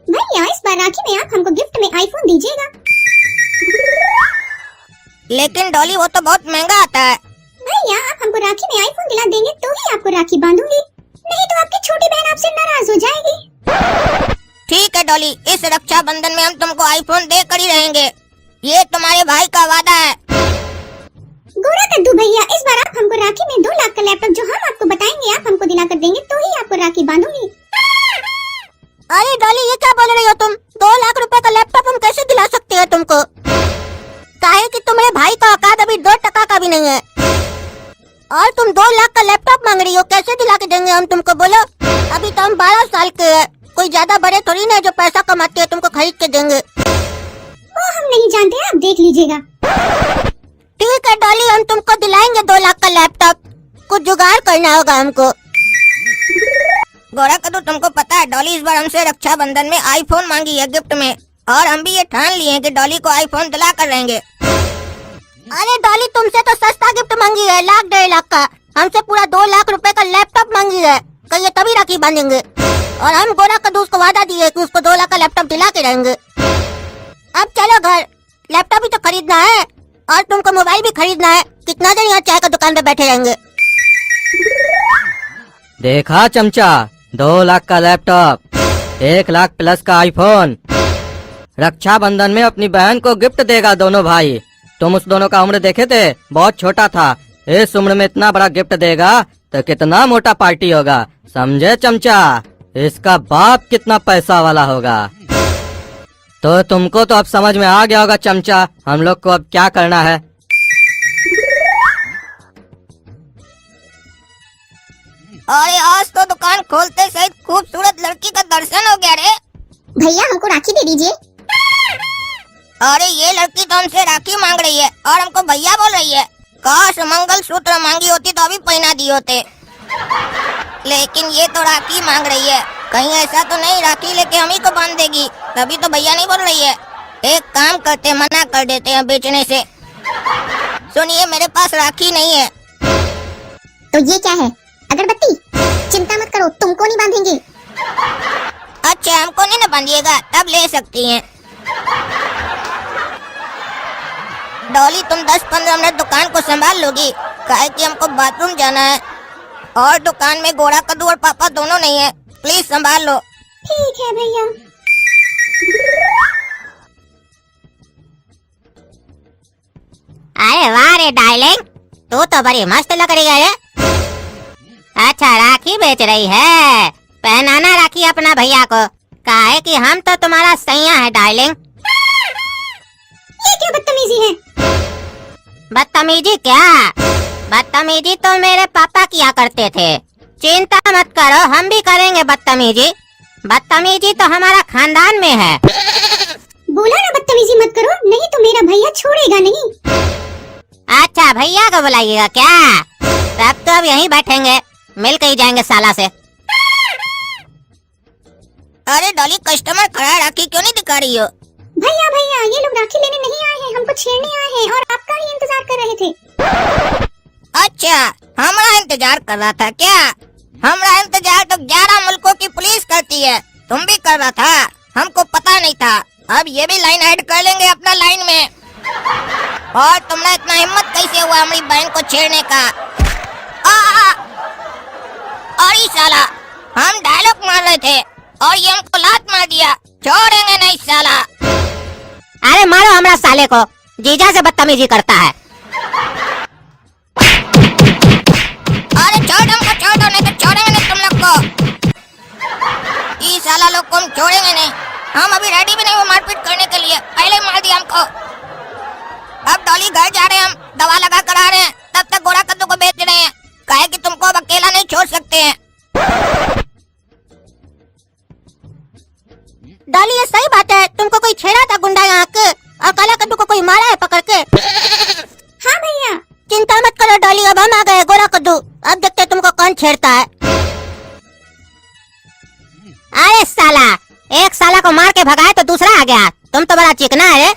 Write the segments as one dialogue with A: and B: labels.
A: भैया इस बार राखी में आप हमको गिफ्ट में आईफोन दीजिएगा।
B: लेकिन डॉली वो तो बहुत महंगा आता है।
A: भैया आप हमको राखी में आईफोन दिला देंगे तो ही आपको राखी बांधूंगी, नहीं तो आपकी छोटी बहन आपसे नाराज हो जाएगी।
B: ठीक है डॉली, इस रक्षाबंधन में हम तुमको आईफोन दे कर ही रहेंगे, ये तुम्हारे भाई का वादा है।
A: गोरा कद्दू भैया, इस बार आप हमको राखी में 2 लाख का लैपटॉप जो हम आपको बताएंगे आप हमको दिला कर देंगे तो ही आपको राखी बांधूंगी।
B: अरे डॉली ये क्या बोल रही हो तुम? 2 लाख रुपए का लैपटॉप हम कैसे दिला सकते हैं तुमको? काहे कि तुम्हारे भाई का औकात अभी 2 टका का भी नहीं है और तुम 2 लाख का लैपटॉप मांग रही हो, कैसे दिला के देंगे हम तुमको? बोलो, अभी तो हम 12 साल के हैं, कोई ज्यादा बड़े थोड़ी ना जो पैसा कमाते हैं तुमको खरीद के देंगे।
A: वो हम नहीं जानते, आप देख लीजिएगा।
B: ठीक है डॉली, हम तुमको दिलाएंगे 2 लाख का लैपटॉप, कुछ जुगाड़ करना होगा हमको। गोरा कद्दू तुमको पता है डॉली इस बार हमसे रक्षाबंधन में आईफोन मांगी है गिफ्ट में, और हम भी ये ठान लिए हैं कि डॉली को आईफोन दिला कर रहेंगे। अरे डॉली तुमसे तो सस्ता गिफ्ट मांगी है, 1.5 लाख का, हमसे पूरा 2 लाख रुपए का लैपटॉप मांगी है, कहिए तभी राखी बांधेंगे। और हम गोरा कद्दू उसको वादा दिए कि उसको 2 लाख का लैपटॉप दिला के रहेंगे। अब चलो घर, लैपटॉप भी तो खरीदना है और तुमको मोबाइल भी खरीदना है, कितना देर यहाँ चाय का दुकान पे बैठे रहेंगे?
C: देखा चमचा, 2 लाख का लैपटॉप, 1 लाख प्लस का आईफोन, रक्षाबंधन में अपनी बहन को गिफ्ट देगा दोनों भाई। तुम उस दोनों का उम्र देखे थे, बहुत छोटा था, इस उम्र में इतना बड़ा गिफ्ट देगा तो कितना मोटा पार्टी होगा, समझे चमचा? इसका बाप कितना पैसा वाला होगा। तो तुमको तो अब समझ में आ गया होगा चमचा, हम लोग को अब क्या करना है।
B: अरे आज तो दुकान खोलते सहित खूबसूरत लड़की का दर्शन हो गया रे।
A: भैया हमको राखी दे दीजिए।
B: अरे ये लड़की तो हमसे राखी मांग रही है और हमको भैया बोल रही है। काश मंगल सूत्र मांगी होती तो अभी पहना दिए होते, लेकिन ये तो राखी मांग रही है, कहीं ऐसा तो नहीं राखी लेके हम ही को बांध देगी, तभी तो भैया नहीं बोल रही है। एक काम करते, मना कर देते हैं बेचने से। सुनिए मेरे पास राखी नहीं है।
A: तो ये क्या है? अगरबत्ती? चिंता मत करो, तुमको नहीं बांधेंगे।
B: अच्छा हमको नहीं ना बांधिएगा, तब ले सकती हैं। डॉली तुम 10-15 मिनट दुकान को संभाल लोगी, काहे कि हमको बाथरूम जाना है और दुकान में गोरा कद्दू और पापा दोनों नहीं है, प्लीज संभाल लो।
A: ठीक है भैया।
B: अरे वाह रे डार्लिंग, तू तो बड़ी मस्त लग रही है रे। अच्छा राखी बेच रही है, पहनाना राखी अपना भैया को, काहे कि हम तो तुम्हारा सैया है डार्लिंग।
A: ये क्या बदतमीजी है?
B: बदतमीजी क्या? बदतमीजी तो मेरे पापा किया करते थे, चिंता मत करो हम भी करेंगे बदतमीजी। बदतमीजी तो हमारा खानदान में है।
A: बोला ना बदतमीजी मत करो, नहीं तो मेरा भैया छोड़ेगा नहीं।
B: अच्छा भैया को बुलाइएगा क्या? तब तो अब यहीं बैठेंगे, मिल के ही जाएंगे साला से। अरे डॉली कस्टमर खड़ा है, राखी क्यों नहीं दिखा रही हो?
A: भैया भैया ये लोग राखी लेने नहीं आए हैं, हमको छेड़ने आए हैं और आपका ही इंतजार कर रहे थे।
B: अच्छा हमारा इंतजार कर रहा था क्या? हमारा इंतजार तो 11 मुल्कों की पुलिस करती है, तुम भी कर रहा था, हमको पता नहीं था। अब ये भी लाइन ऐड कर लेंगे अपना लाइन में। और तुमने इतना हिम्मत कैसे हुआ हमारी बहन को छेड़ने का? अरे साला, हम डायलॉग मार रहे थे और ये हमको लात मार दिया, छोड़ेंगे नहीं साला। अरे मारो हमारा साले को, जीजा से बदतमीजी करता है। अरे छोड़ दो नहीं तो छोड़ेंगे नहीं तुम लोग को। ये साला लोग को हम छोड़ेंगे नहीं, हम अभी रेडी भी नहीं हुए मारपीट करने के लिए, पहले ही मार दिया हमको। अब डॉली घर जा रहे हैं, हम दवा लगा कर आ रहे हैं, तब तक गोरा कद्दू को बेच रहे हैं, काहे कि तुमको अब अकेला नहीं छोड़ सकते हैं। डॉली ये सही बात है, तुमको कोई छेड़ा था गुंडा यहाँ के और काला कद्दू को कोई मारा है पकड़ के?
A: हाँ भैया।
B: चिंता मत करो डॉली, अब हम आ गए गोरा कद्दू, अब देखते तुमको कौन छेड़ता है। अरे साला, एक साला को मार के भगाए तो दूसरा आ गया, तुम तो बड़ा चिकना है रे।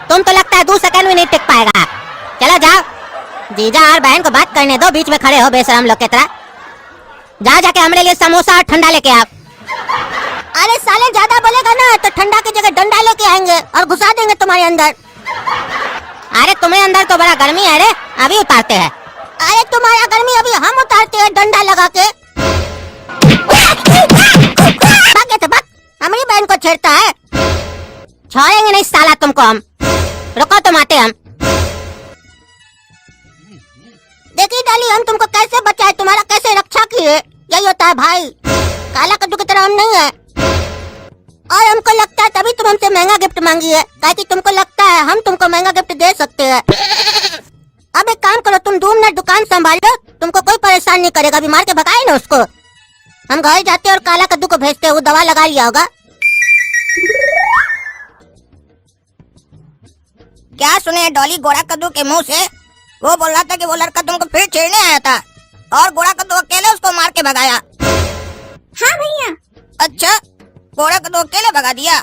B: तुम तो लगता है 2 सेकंड भी नहीं टिक पाएगा। चलो जाओ, जीजा और बहन को बात करने दो, बीच में खड़े हो बेशरम लोग की तरह। जाओ जाके हमारे लिए समोसा और ठंडा लेके आओ। अरे साले ज्यादा बोलेगा ना तो ठंडा की जगह डंडा लेके आएंगे और घुसा देंगे तुम्हारे अंदर। अरे तुम्हारे अंदर तो बड़ा गर्मी है रे, अभी उतारते हैं। अरे तुम्हारा गर्मी अभी हम उतारते हैं डंडा लगा के। भाग गए थे, भाग। हमारी बहन को छेड़ता है, छोड़ेंगे नहीं साला तुमको हम। रुको तुम आते हम। देखिए डाली हम तुमको कैसे बचाए, तुम्हारा कैसे रक्षा किए। यही होता है भाई, काला कद्दू की तरह हम नहीं है। और हमको लगता है तभी तुम हमसे महंगा गिफ्ट मांगी है, ताकि तुमको लगता है हम तुमको महंगा गिफ्ट दे सकते हैं। अब एक काम करो, तुम 2 मिनट दुकान संभालो, तुमको कोई परेशान नहीं करेगा। अभी मार के भगाए ना उसको। हम घर जाते और काला कद्दू को भेजते, वो दवा लगा लिया होगा। क्या सुने डॉली गोरा कद्दू के मुंह से? वो बोल रहा था कि वो लड़का तुमको फिर छेड़ने आया था और गोरा कद्दू अकेले उसको मार के भगाया।
A: हाँ भैया।
B: अच्छा, गोरा कद्दू अकेले भगा दिया?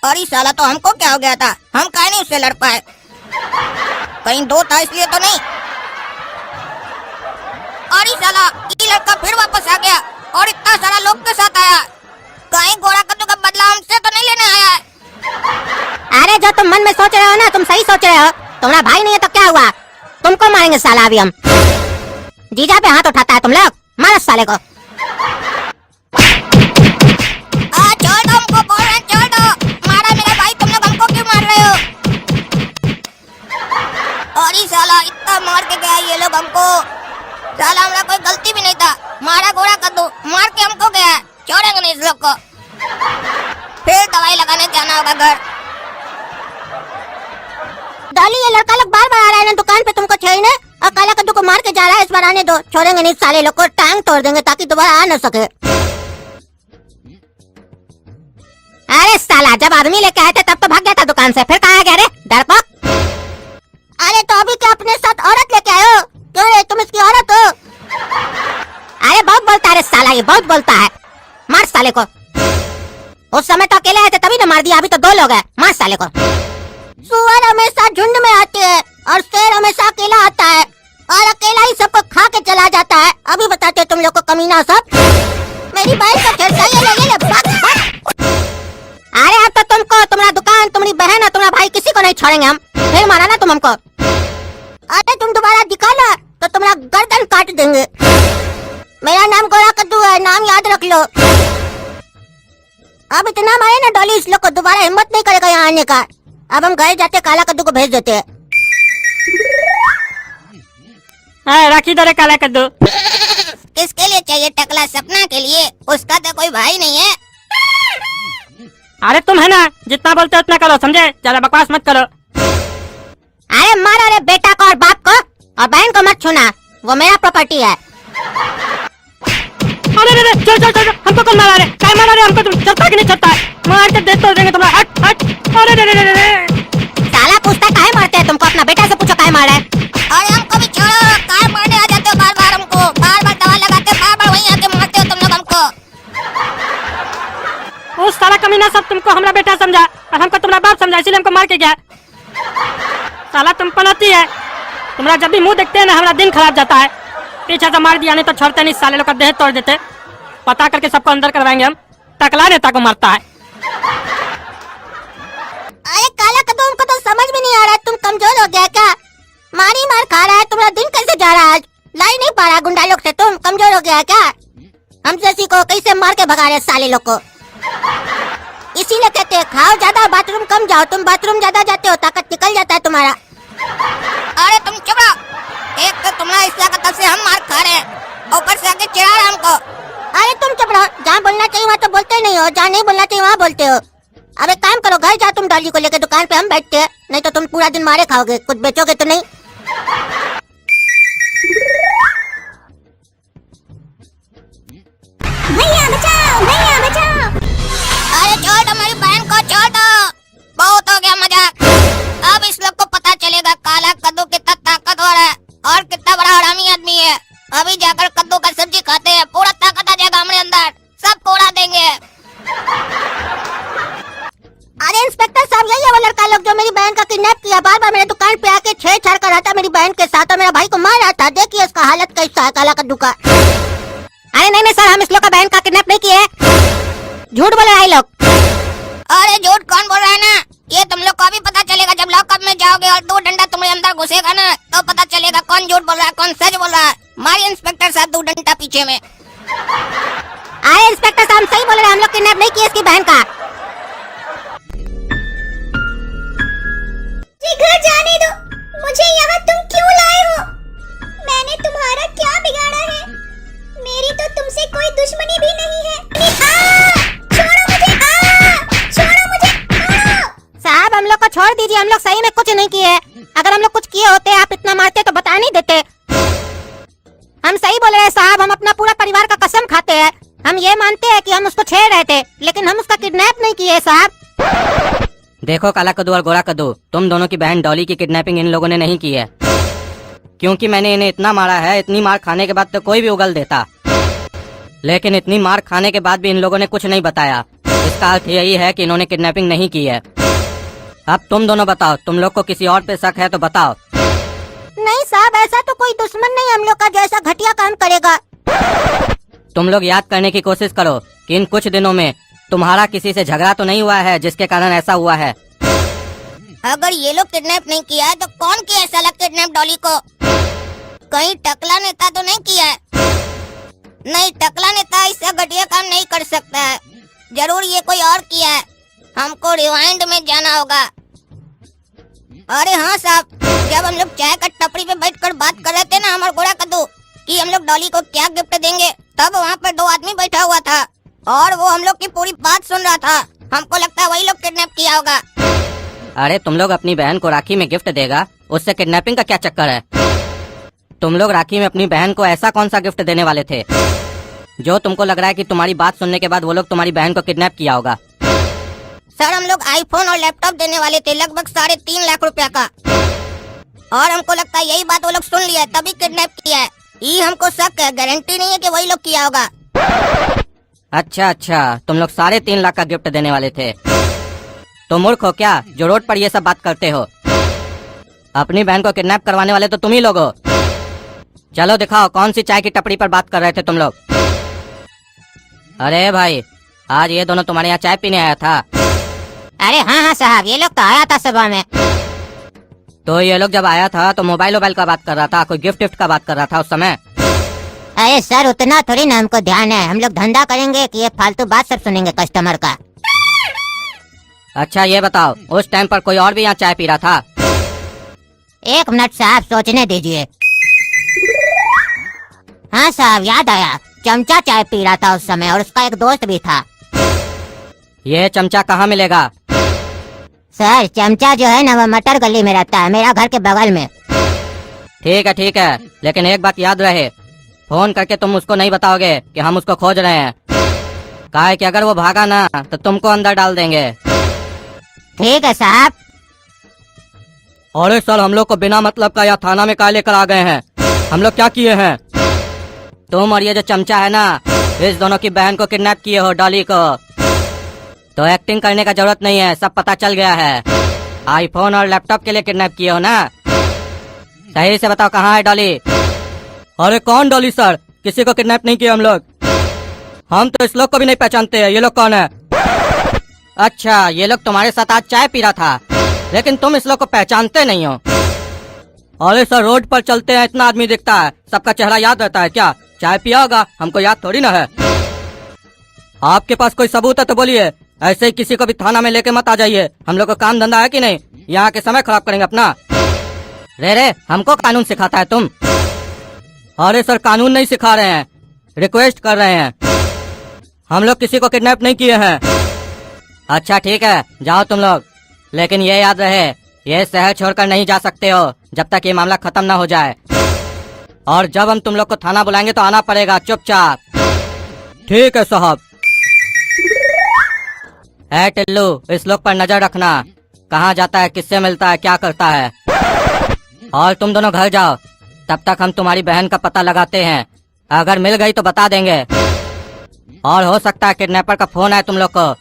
B: और इस साला तो हमको क्या हो गया था, हम काहे नहीं उससे लड़ पाए? कहीं दो था इसलिए तो नहीं। और इस साला ये लड़का फिर वापस आ गया और इतना सारा लोग के साथ आया। कहीं गोरा कद्दू का बदला हमसे तो नहीं लेने आया है? अरे जो तुम मन में सोच रहे हो ना, तुम सही सोच रहे हो। तुम्हारा भाई नहीं है तो क्या हुआ, तुमको मारेंगे साला अभी हम। जीजा पे हाथ उठाता है तुम लोग, मारो साले को। छोड़ दो हमको, बोल रहे छोड़ दो। मारा मेरा भाई, तुम लोग हमको क्यों मार रहे हो? और ये साला इतना मार के गया ये लोग हमको। साला हमारा कोई गलती भी नहीं था, मारा गोरा कद्दू मार के हमको गया। छोड़ेंगे नहीं इस लोग को, फिर दवाई लगाने जाना होगा घर। डॉली ये लड़का लोग बार बार आ रहा है ना दुकान पे तुमको छेड़ने, और काला कद्दू को मार के जा रहा है। इस बार आने दो, छोड़ेंगे नहीं साले लोग को, टांग तोड़ देंगे ताकि दोबारा आ न सके। अरे साला जब आदमी लेके आए थे तब तो भाग गया था दुकान से, फिर कहाँ गया रे डरपोक? अरे तो अभी क्या अपने साथ औरत लेके आए हो? क्यों रे, तुम इसकी औरत हो? अरे बहुत बोलता है रे साला, ये बहुत बोलता है। मार साले को। उस समय तो अकेले आए थे तभी न मार दिया, अभी तो 2 लोग हैं। मार साले को। सुअर हमेशा झुंड में आते हैं और शेर हमेशा अकेला आता है, और अकेला ही सबको खा के चला जाता है। अभी बताते तुम लोग को कमीना सब। मेरी बहन को छेड़ता है, ये ले भाग भाग। अरे अब तो तुमको, तुम्हारा दुकान, तुम्हारी बहन और तुम्हारा भाई किसी को नहीं छोड़ेंगे हम। फिर मारा ना तुम हमको। अरे तुम दोबारा दिखा ना तो तुम्हारा गर्दन काट देंगे। मेरा नाम गोरा कद्दू है, नाम याद रख लो। अब इतना मारे ना डॉली, इस लोग को दोबारा हिम्मत नहीं करेगा यहाँ आने का। अब हम घर जाते काला कद्दू को भेज देते हैं।
C: रखी दो रे काला कद्दू।
B: किसके लिए चाहिए टकला? सपना के लिए, उसका तो कोई भाई नहीं है।
C: अरे तुम है ना, जितना बोलते हो उतना करो, समझे? ज्यादा बकवास मत करो।
B: अरे मारो रे बेटा को और बाप को, और बहन को मत छूना, वो मेरा प्रॉपर्टी है।
C: अरे चल हमको कौन मारा रे? क्या मारा रे हमको? तुम चलता कि नहीं चलता? मार के देख तो देंगे तुम्हारा। हट हट। अरे
B: साला पूछता काहे मारते हैं तुमको? अपना बेटा से पूछो काहे मारा है। अरे हमको भी छोड़ो, काहे मारने आ जाते हो बार बार हमको? बार बार दवा लगाते, बार बार वहीं आके मारते हो तुम लोग हमको।
C: वो साला कमीना सब तुमको हमारा बेटा समझा और हमको तुम्हारा बाप समझा, इसीलिए हमको मार के गया। साला तुम पनौती है, तुम्हारा जब भी मुंह देखते हैं ना हमारा दिन खराब जाता है। पीछे से मार दिया, नहीं तो छोड़ते नहीं, साले लोग का देह तोड़ देते। पता करके सबको अंदर करवाएंगे हम। टकला नेता को मारता है।
B: अरे काला कद्दू, हमको तो समझ में नहीं आ रहा है, तुम कमजोर हो गया क्या? मारी मार खा रहा है, तुम्हारा दिन कैसे जा रहा है आज? लाई नहीं पा रहा गुंडा लोग से, तुम कमजोर हो गया क्या? हमसे सीखो कैसे मार के भगा रहे साले लोग को। इसीलिए कहते हैं खाओ ज्यादा, बाथरूम कम जाओ। तुम बाथरूम ज्यादा जाते हो, ताकत निकल जाता है तुम्हारा। अरे तुम चुप रहो, एक तो तुम्हारा हिस्सा का तब से हम मार खा रहे हैं, ऊपर से आके चिढ़ा रहा हमको। अरे तुम चुप रहो, जहाँ बोलना चाहिए वहाँ तो बोलते नहीं हो, जहाँ नहीं बोलना चाहिए वहाँ बोलते हो। अब एक काम करो, घर जाओ तुम डॉली को लेकर, दुकान पे हम बैठते हैं, नहीं तो तुम पूरा दिन मारे खाओगे, कुछ बेचोगे तो नहीं।
A: भैया बचाओ, भैया बचाओ।
B: अरे छोड़ दो हमारी बहन को, छोड़ दो, बहुत हो गया मजाक। अब इस लोग को पता चलेगा काला कद्दू कितना ताकतवर है और कितना बड़ा हरामी आदमी है। अभी जाकर कद्दू का सब्जी खाते हैं, पूरा ताकत आ जाएगा हमारे अंदर, सबको उड़ा देंगे। अरे इंस्पेक्टर साहब, यही है वो लड़का लोग जो मेरी बहन का किडनैप किया, बार बार मेरे दुकान पे आके छेड़छाड़ कर रहा था मेरी बहन के साथ, और मेरा भाई को मार रहा था। देखिए इसका हालत कैसा है काला कद्दू का। अरे नहीं सर, हम इस लोग का बहन का किडनैप नहीं किए। झूठ बोल रहा है लोग। अरे झूठ कौन बोल रहा है ना, ये तुम लोग को अभी पता चलेगा जब लॉकअप में जाओगे और 2 डंडा तुम्हारे अंदर घुसेगा ना, तो पता चलेगा कौन झूठ बोल रहा है कौन सच बोल रहा है। मारिए इंस्पेक्टर साहब 2 डंडा पीछे में। अरे इंस्पेक्टर साहब सही बोल रहे हैं, हम लोग किडनैप नहीं किए इसकी बहन का।
A: घर जाने दो, मुझे यहाँ तुम क्यों लाए हो? मैंने तुम्हारा क्या बिगाड़ा है? मेरी तो तुमसे कोई दुश्मनी भी नहीं है। छोड़ो मुझे, छोड़ो मुझे, छोड़ो।
B: साहब हम लोग को छोड़ दीजिए, हम लोग सही में कुछ नहीं किए। अगर हम लोग कुछ किए होते आप इतना मारते तो बता नहीं देते। हम सही बोल रहे हैं साहब, हम अपना पूरा परिवार का कसम खाते हैं। हम ये मानते हैं कि हम उसको छेड़ रहे थे, लेकिन हम उसका किडनैप नहीं किए साहब।
C: देखो काला कद्दू और गोरा कद्दू, तुम दोनों की बहन डॉली की किडनैपिंग इन लोगों ने नहीं की है, क्योंकि मैंने इन्हें इतना मारा है। इतनी मार खाने के बाद तो कोई भी उगल देता, लेकिन इतनी मार खाने के बाद भी इन लोगों ने कुछ नहीं बताया। इसका अर्थ यही है कि इन्होंने किडनैपिंग नहीं की है। अब तुम दोनों बताओ, तुम लोग को किसी और पे शक है तो बताओ।
B: नहीं साहब, ऐसा तो कोई दुश्मन नहीं हम लोग का जैसा घटिया काम करेगा।
C: तुम लोग याद करने की कोशिश करो कि इन कुछ दिनों में तुम्हारा किसी से झगड़ा तो नहीं हुआ है जिसके कारण ऐसा हुआ है।
B: अगर ये लोग किडनैप नहीं किया है तो कौन किया साला किडनैप डॉली को? कहीं टकला नेता तो नहीं किया है? नहीं, टकला नेता इससे घटिया काम नहीं कर सकता है, जरूर ये कोई और किया है। हमको रिवाइंड में जाना होगा। अरे हाँ साहब, जब हम लोग चाय का टपरी पे बैठकर बात कर रहे थे ना हम और गोरा कद्दू कि हम लोग डॉली को क्या गिफ्ट देंगे, तब वहाँ पर 2 आदमी बैठा हुआ था और वो हम लोग की पूरी बात सुन रहा था। हमको लगता है वही लोग किडनैप किया होगा।
C: अरे तुम लोग अपनी बहन को राखी में गिफ्ट देगा, उससे किडनैपिंग का क्या चक्कर है? तुम लोग राखी में अपनी बहन को ऐसा कौन सा गिफ्ट देने वाले थे जो तुमको लग रहा है कि तुम्हारी बात सुनने के बाद वो लोग तुम्हारी बहन को किडनैप किया होगा?
B: सर हम लोग आईफोन और लैपटॉप देने वाले थे, लगभग 3.5 लाख रुपया का, और हमको लगता है यही बात वो लोग सुन लिया है तभी किडनैप किया है। ये हमको शक है, गारंटी नहीं है कि वही लोग किया होगा।
C: अच्छा, तुम लोग 3.5 लाख का गिफ्ट देने वाले थे। तो मूर्ख हो क्या जो रोड पर ये सब बात करते हो? अपनी बहन को किडनैप करवाने वाले तो तुम ही लोग हो। चलो दिखाओ कौन सी चाय की टपरी पर बात कर रहे थे तुम लोग। अरे भाई, आज ये दोनों तुम्हारे यहाँ चाय पीने आया था?
B: अरे हाँ साहब, ये लोग तो आया था सुबह में।
C: तो ये लोग जब आया था तो मोबाइल का बात कर रहा था, कोई गिफ्ट का बात कर रहा था उस समय?
B: अरे सर उतना थोड़ी ना हमको ध्यान है, हम लोग धंधा करेंगे कि ये फालतू बात सब सुनेंगे कस्टमर का।
C: अच्छा ये बताओ, उस टाइम पर कोई और भी यहाँ चाय पी रहा था?
B: 1 मिनट साहब, सोचने दीजिए। हाँ साहब, याद आया, चमचा चाय पी रहा था उस समय और उसका एक दोस्त भी था।
C: ये चमचा कहाँ मिलेगा?
B: सर चमचा जो है ना वो मटर गली में रहता है, मेरा घर के बगल में।
C: ठीक है, लेकिन एक बात याद रहे, फोन करके तुम उसको नहीं बताओगे कि हम उसको खोज रहे हैं। काहे कि अगर वो भागा ना तो तुमको अंदर डाल देंगे।
B: ठीक है साहब।
C: अरे सर, हम लोग को बिना मतलब का यहाँ थाना में काहे लेकर आ गए हैं? हम लोग क्या किए हैं? तुम और ये जो चमचा है ना, इस दोनों की बहन को किडनैप किए हो, डॉली को। तो एक्टिंग करने का जरूरत नहीं है, सब पता चल गया है। आईफोन और लैपटॉप के लिए किडनैप किए हो ना? सही से बताओ कहाँ है डॉली? अरे कौन डॉली सर? किसी को किडनैप नहीं किया हम लोग। हम तो इस लोग को भी नहीं पहचानते हैं, ये लोग कौन है? अच्छा, ये लोग तुम्हारे साथ आज चाय पी रहा था, लेकिन तुम इस लोग को पहचानते नहीं हो। अरे सर, रोड पर चलते हैं इतना आदमी दिखता है, सबका चेहरा याद रहता है क्या? चाय पिया होगा, हमको याद थोड़ी ना है। आपके पास कोई सबूत है तो बोलिए, ऐसे ही किसी को भी थाना में लेके मत आ जाइए। हम लोग को काम धंधा है कि नहीं? यहाँ के समय खराब करेंगे अपना। रे हमको कानून सिखाता है तुम? अरे सर, कानून नहीं सिखा रहे हैं, रिक्वेस्ट कर रहे हैं। हम लोग किसी को किडनैप नहीं किए हैं। अच्छा ठीक है, जाओ तुम लोग, लेकिन ये याद रहे, ये शहर छोड़कर नहीं जा सकते हो जब तक ये मामला खत्म ना हो जाए। और जब हम तुम लोग को थाना बुलाएंगे तो आना पड़ेगा चुपचाप। ठीक है साहब। है टिल्लू, इस लोग पर नजर रखना, कहाँ जाता है, किससे मिलता है, क्या करता है। और तुम दोनों घर जाओ, तब तक हम तुम्हारी बहन का पता लगाते हैं। अगर मिल गई तो बता देंगे। और हो सकता है किडनैपर का फोन आए तुम लोग को,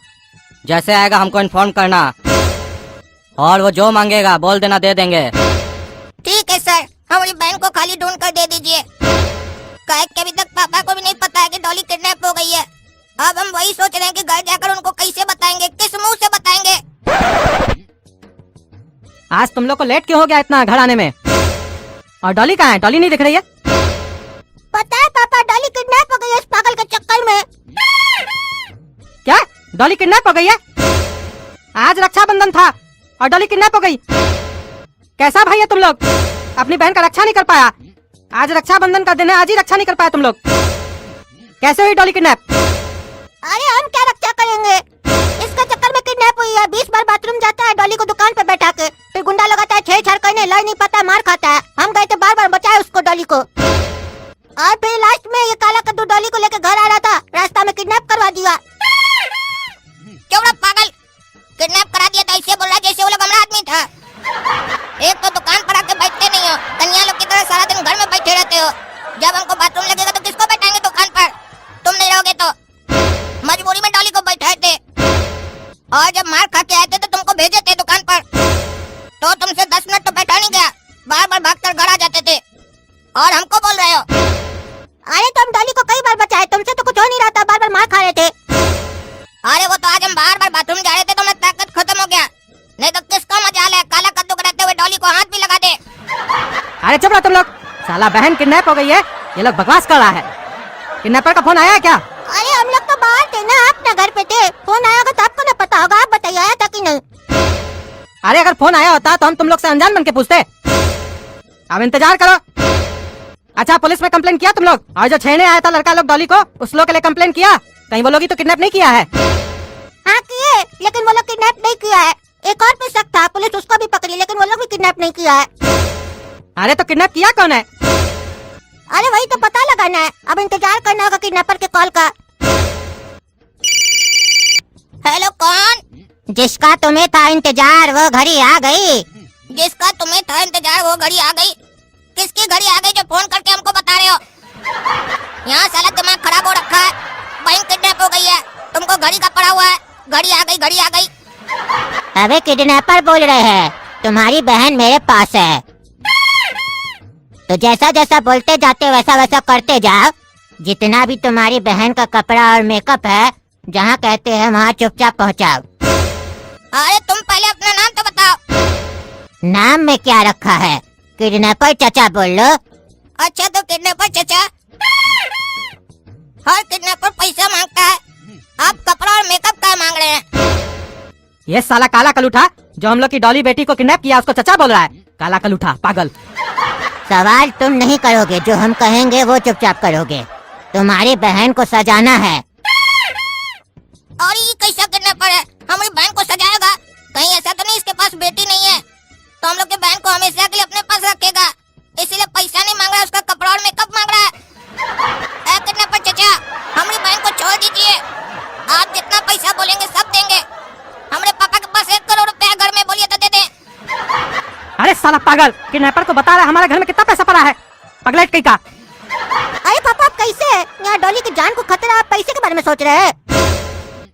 C: जैसे आएगा हमको इन्फॉर्म करना। और वो जो मांगेगा बोल देना, दे देंगे।
B: ठीक है सर, हमारी बहन को खाली ढूंढ कर दे दीजिए। काहे कि अभी तक पापा को भी नहीं पता है कि डॉली किडनैप हो गई है। अब हम वही सोच रहे हैं कि घर जाकर उनको कैसे बताएंगे, किस मुंह से बताएंगे।
C: आज तुम लोग को लेट क्यों हो गया इतना घर आने में? और डॉली कहाँ है? डॉली नहीं दिख रही है।
B: पता है पापा, डॉली किडनैप हो गई है इस पागल के चक्कर में।
C: क्या? डॉली किडनैप हो गई है? आज रक्षाबंधन था और डॉली किडनैप हो गई। कैसा भाई है तुम लोग? अपनी बहन का रक्षा नहीं कर पाया। आज रक्षाबंधन का दिन है, आज ही रक्षा नहीं कर पाया तुम लोग। कैसे हुई डॉली किडनैप?
B: अरे हम क्या रक्षा करेंगे, इसके चक्कर में किडनैप हुई है। 20 बार बाथरूम जाता है डॉली को दुकान पे बैठा के, फिर गुंडा लगाता है, छेड़छाड़ करने, लड़ नहीं पाता, मार खाता है। हम गए थे, बार बार बचाए उसको, डॉली को। और फिर लास्ट में ये काला कद्दू डॉली को लेकर घर आ रहा था, रास्ता में किडनैप करवा दिया। क्यों पागल, किडनैप करा दिया था? ऐसे बोल रहा जैसे वो लोग हमारा आदमी था। एक तो दुकान पर आके बैठते नहीं हो, कन्या लोग की तरह सारा दिन घर में बैठे रहते हो। जब हमको बाथरूम लगेगा तो किसको बैठाएंगे दुकान पर? तुम नहीं रहोगे तो। मजबूरी में डॉली को बैठाए थे, और जब मार खा के आए थे तो तुमको भेजे थे दुकान पर, तो तुमसे 10 मिनट तो बैठा नहीं गया, बार बार भागकर घर आ जाते थे और हमको बोल रहे हो। अरे तुम डॉली को कई बार बचाए, तुमसे तो कुछ हो नहीं रहा था, बार बार मार खा रहे थे। अरे वो तो आज हम बार बार बाथरूम जा रहे थे तो मेरा ताकत खत्म हो गया, नहीं तो किसका मजाल है काला कद्दू कराते हुए डॉली को हाथ भी लगा दे।
C: अरे चुप रहो तुम लोग, साला बहन किडनैप हो गई है, ये लोग बकवास कर रहा है। किडनैपर का फोन आया है क्या?
B: अरे हम लोग तो बाहर थे ना, अपने घर पे थे। फोन आया होगा तो आपको ना पता होगा, आप बताइए आया था कि नहीं?
C: अरे अगर फोन आया होता तो हम तुम लोग से अनजान बन के पूछते। अब इंतजार करो। अच्छा पुलिस में कंप्लेन किया तुम लोग? और जो छेड़ने आया था लड़का लोग डॉली को, उस लोग के लिए कंप्लेन किया? कहीं वो लोग ही तो किडनैप नहीं किया है?
B: हाँ किए, लेकिन वो लोग किडनैप नहीं किया है। एक और पे शक था, पुलिस उसको भी पकड़ी, लेकिन वो लोग भी किडनैप नहीं किया है।
C: अरे तो किडनैप किया कौन है?
B: अरे वही तो पता लगाना है, अब इंतजार करना होगा किडनैपर के कॉल का। हेलो कौन? जिसका तुम्हें था इंतजार वो घड़ी आ गई। जिसका तुम्हें था इंतजार वो घड़ी आ गई? किसकी घड़ी आ गई जो फोन करके हमको बता रहे हो? यहाँ साला दिमाग खराब हो रखा है, बहन किडनैप हो गई है, तुमको घड़ी का पड़ा हुआ है, घड़ी आ गई, घड़ी आ गई। अबे किडनैपर बोल रहे हैं, तुम्हारी बहन मेरे पास है, तो जैसा जैसा बोलते जाते वैसा वैसा करते जाओ। जितना भी तुम्हारी बहन का कपड़ा और मेकअप है, जहाँ कहते हैं वहाँ चुपचाप पहुँचाओ। अरे तुम पहले अपना नाम तो बताओ। नाम में क्या रखा है? किडनैपर चचा बोल लो। अच्छा तो किडनैपर चचा, हर किडनैपर पैसा मांगता है, आप कपड़ा और मेकअप का मांग रहे हैं?
C: ये साला काला कलूठा जो हम लोग की डॉली बेटी को किडनैप किया उसको चचा बोल रहा है। काला कलूठा पागल।
B: सवाल तुम नहीं करोगे, जो हम कहेंगे वो चुपचाप करोगे। तुम्हारी बहन को सजाना है। और ये कैसा किडनैपर है, हमारी बहन को सजाएगा? कहीं ऐसा तो नहीं इसके पास बेटी नहीं है, तो हम लोग की बहन को हमेशा के लिए अपने पास रखेगा, इसीलिए पैसा नहीं मांग रहा है, उसका कपड़ा और मेकअप मांग रहा है। किडनैपर चचा, हमारी बहन को छोड़ दीजिए, आप जितना पैसा बोलेंगे सब देंगे। हमारे पापा के पास 1 करोड़ रुपया घर में, बोलिए तो दे दें।
C: अरे साला पागल, किडनैपर को बता रहा है हमारे घर में कितना पैसा पड़ा है, पगलेट कहीं का।
B: अरे पापा आप कैसे है? यहाँ डॉली की जान को खतरा, आप पैसे के बारे में सोच रहे हैं?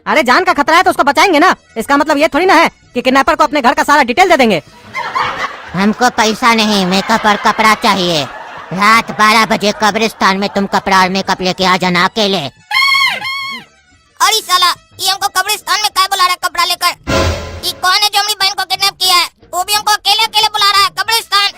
C: अरे जान का खतरा है तो उसको बचाएंगे ना, इसका मतलब ये थोड़ी ना है कि किडनैपर को अपने घर का सारा डिटेल दे देंगे।
B: हमको पैसा नहीं, मेकअप और कपड़ा चाहिए। रात 12 बजे कब्रिस्तान में तुम कपड़ा और मेकअप लेके आ जाना अकेले। अरे साला, ये हमको कब्रिस्तान में क्या बुला रहा है कपड़ा लेकर? ये कौन है जो हमारी बहन को किडनैप किया है? वो भी हमको अकेले अकेले बुला रहा है कब्रिस्तान।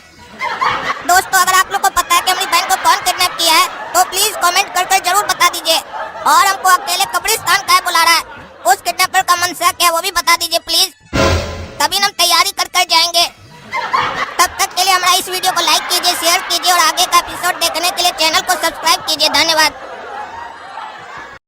B: दोस्तों अगर आप लोग को पता है कि हमारी बहन को कौन किडनैप किया है तो प्लीज कमेंट करके जरूर बता दीजिए, और हमको अकेले कब्रिस्तान क्या बुला रहा है, उस किडनैपर का मनसा क्या वो भी बता दीजिए प्लीज, तभी हम तैयारी कर जाएंगे। तब तक के लिए हमारा इस वीडियो को लाइक कीजिए, शेयर कीजिए और आगे का एपिसोड देखने के लिए चैनल को सब्सक्राइब कीजिए। धन्यवाद।